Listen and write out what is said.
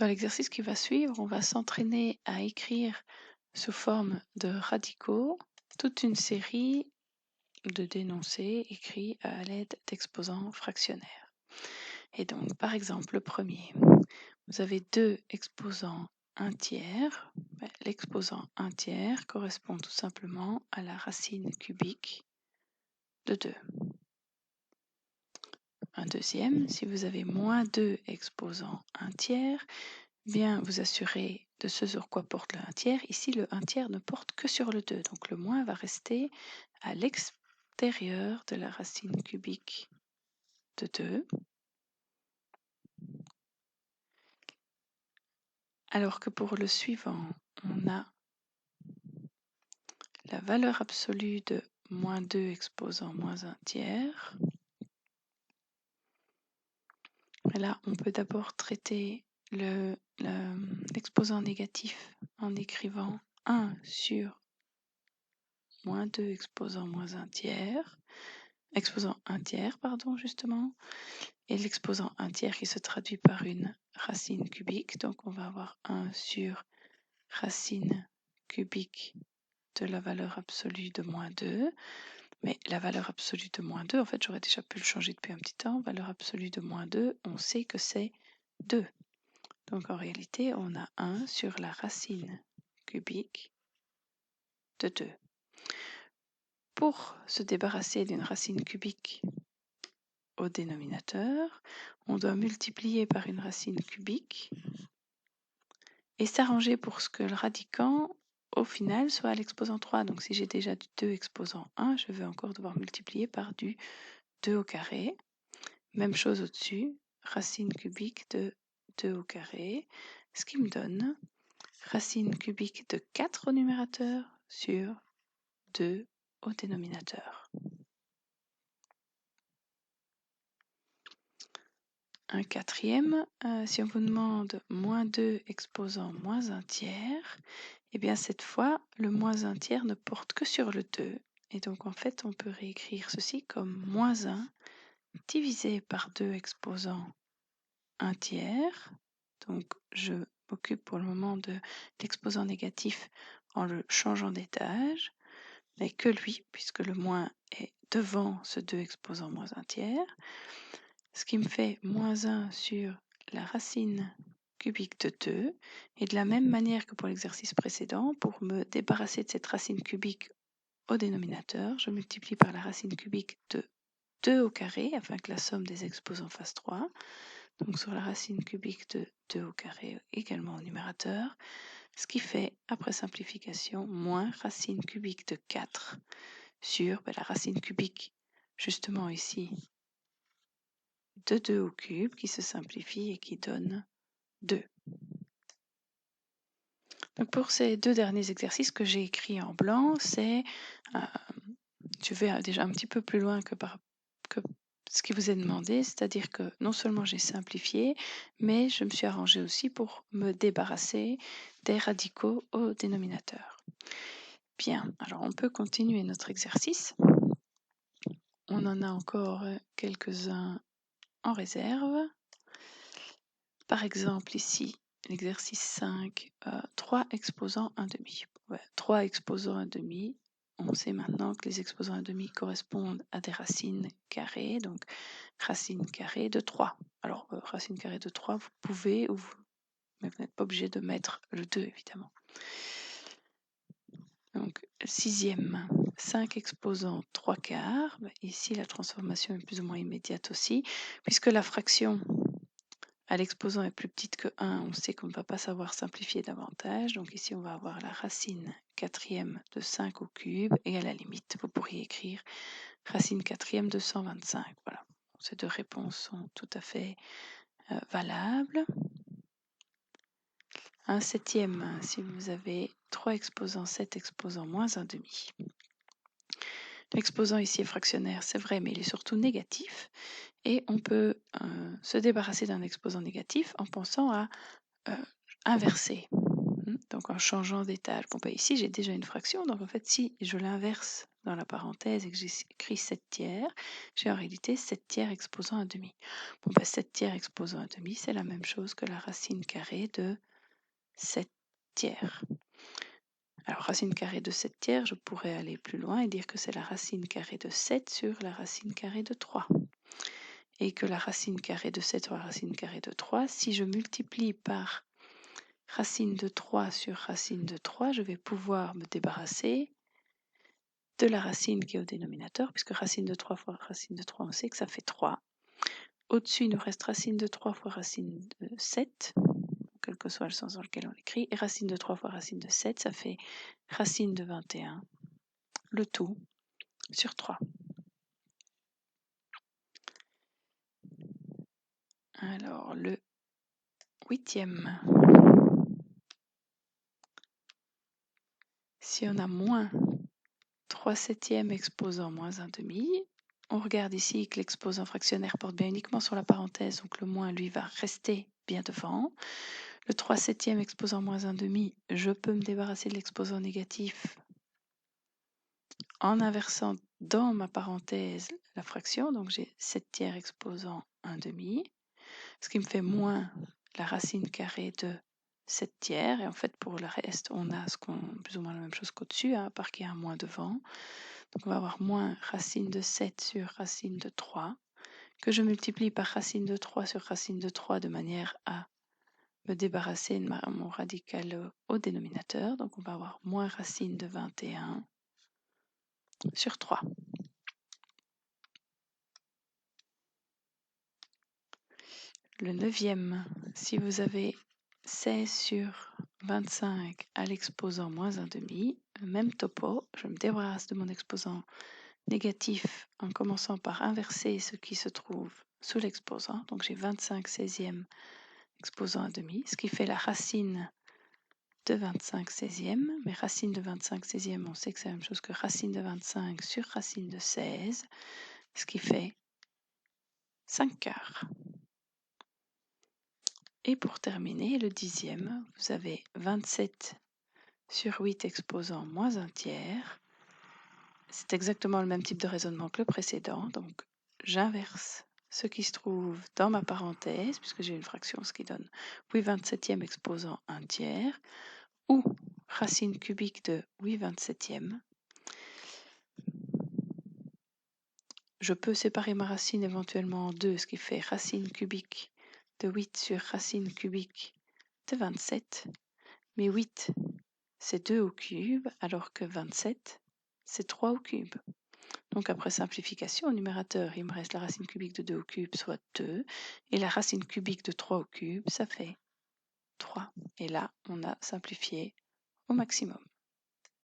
Dans l'exercice qui va suivre, on va s'entraîner à écrire sous forme de radicaux toute une série de dénoncés écrits à l'aide d'exposants fractionnaires. Et donc, par exemple, le premier, vous avez deux exposants 1/3. L'exposant 1/3 correspond tout simplement à la racine cubique de 2. Un deuxième, si vous avez moins 2 exposants 1/3, bien vous assurez de ce sur quoi porte le 1/3. Ici, le 1/3 ne porte que sur le 2, donc le moins va rester à l'extérieur de la racine cubique de 2. Alors que pour le suivant, on a la valeur absolue de moins 2 exposant moins 1/3. Et là, on peut d'abord traiter l'exposant négatif en écrivant 1 sur moins 2 exposant moins 1/3, exposant 1/3, pardon, justement, et l'exposant 1/3 qui se traduit par une racine cubique. Donc, on va avoir 1 sur racine cubique de la valeur absolue de moins 2. Mais la valeur absolue de moins 2, en fait, j'aurais déjà pu le changer depuis un petit temps. Valeur absolue de moins 2, on sait que c'est 2. Donc, en réalité, on a 1 sur la racine cubique de 2. Pour se débarrasser d'une racine cubique au dénominateur, on doit multiplier par une racine cubique et s'arranger pour ce que le radicand, au final, soit à l'exposant 3. Donc, si j'ai déjà du 2 exposant 1, je vais encore devoir multiplier par du 2 au carré. Même chose au-dessus, racine cubique de 2 au carré, ce qui me donne racine cubique de 4 au numérateur sur 2 au dénominateur. Un quatrième, si on vous demande moins 2 exposant moins 1/3, eh bien cette fois, le moins 1/3 ne porte que sur le 2. Et donc en fait, on peut réécrire ceci comme moins 1 divisé par 2 exposant 1/3. Donc je m'occupe pour le moment de l'exposant négatif en le changeant d'étage, mais que lui, puisque le moins est devant ce 2 exposant moins 1/3. Ce qui me fait moins 1 sur la racine cubique de 2. Et de la même manière que pour l'exercice précédent, pour me débarrasser de cette racine cubique au dénominateur, je multiplie par la racine cubique de 2 au carré, afin que la somme des exposants fasse 3. Donc sur la racine cubique de 2 au carré également au numérateur, ce qui fait, après simplification, moins racine cubique de 4 sur la racine cubique, justement ici, de 2 au cube, qui se simplifie et qui donne 2. Donc pour ces deux derniers exercices que j'ai écrits en blanc, je vais déjà un petit peu plus loin que ce qui vous est demandé, c'est-à-dire que non seulement j'ai simplifié, mais je me suis arrangée aussi pour me débarrasser des radicaux au dénominateur. Bien, alors on peut continuer notre exercice. On en a encore quelques-uns en réserve. Par exemple, ici, l'exercice 5, 3 exposants 1/2. 3 exposants 1/2. On sait maintenant que les exposants 1/2 correspondent à des racines carrées, donc racine carrée de 3. Alors, racine carrée de 3, vous pouvez, mais vous n'êtes pas obligé de mettre le 2, évidemment. Donc, sixième, 5 exposants 3/4. Ici, la transformation est plus ou moins immédiate aussi, puisque la fraction à l'exposant est plus petite que 1, on sait qu'on ne va pas savoir simplifier davantage. Donc ici, on va avoir la racine quatrième de 5 au cube, et à la limite, vous pourriez écrire racine quatrième de 125. Voilà, ces deux réponses sont tout à fait valables. Un septième, si vous avez 3 exposants, 7 exposants, moins 1/2. L'exposant ici est fractionnaire, c'est vrai, mais il est surtout négatif. Et on peut se débarrasser d'un exposant négatif en pensant à inverser. Donc en changeant d'étage. Bon, ici, j'ai déjà une fraction, donc en fait, si je l'inverse dans la parenthèse et que j'écris 7 tiers, j'ai en réalité 7 tiers exposant un demi. Bon, ben, 7 tiers exposant un demi, c'est la même chose que la racine carrée de 7 tiers. Alors, racine carrée de 7 tiers, je pourrais aller plus loin et dire que c'est la racine carrée de 7 sur la racine carrée de 3. Et que la racine carrée de 7 sur la racine carrée de 3, si je multiplie par racine de 3 sur racine de 3, je vais pouvoir me débarrasser de la racine qui est au dénominateur, puisque racine de 3 fois racine de 3, on sait que ça fait 3. Au-dessus, il nous reste racine de 3 fois racine de 7, quel que soit le sens dans lequel on l'écrit, et racine de 3 fois racine de 7, ça fait racine de 21, le tout sur 3. Alors, le 8e. Si on a moins 3 septièmes exposant moins un demi, on regarde ici que l'exposant fractionnaire porte bien uniquement sur la parenthèse, donc le moins, lui, va rester bien devant. Le 3 septième exposant moins un demi, je peux me débarrasser de l'exposant négatif en inversant dans ma parenthèse la fraction, donc j'ai 7 tiers exposant un demi, ce qui me fait moins la racine carrée de 7 tiers, et en fait pour le reste on a plus ou moins la même chose qu'au-dessus, à part qu'il y a un moins devant, donc on va avoir moins racine de 7 sur racine de 3, que je multiplie par racine de 3 sur racine de 3 de manière à me débarrasser de mon radical au dénominateur, donc on va avoir moins racine de 21 sur 3. Le 9e, si vous avez 16 sur 25 à l'exposant moins un demi, même topo, je me débarrasse de mon exposant négatif en commençant par inverser ce qui se trouve sous l'exposant, donc j'ai 25 16e exposant un demi, ce qui fait la racine de 25 16e, mais racine de 25 16e, on sait que c'est la même chose que racine de 25 sur racine de 16, ce qui fait 5 quarts. Et pour terminer, le 10e, vous avez 27 sur 8 exposant moins un tiers. C'est exactement le même type de raisonnement que le précédent, donc j'inverse ce qui se trouve dans ma parenthèse, puisque j'ai une fraction, ce qui donne 8 27e exposant un tiers, ou racine cubique de 8 27e. Je peux séparer ma racine éventuellement en deux, ce qui fait racine cubique de 8 sur racine cubique de 27. Mais 8, c'est 2 au cube, alors que 27, c'est 3 au cube. Donc après simplification, au numérateur, il me reste la racine cubique de 2 au cube, soit 2, et la racine cubique de 3 au cube, ça fait 3. Et là, on a simplifié au maximum.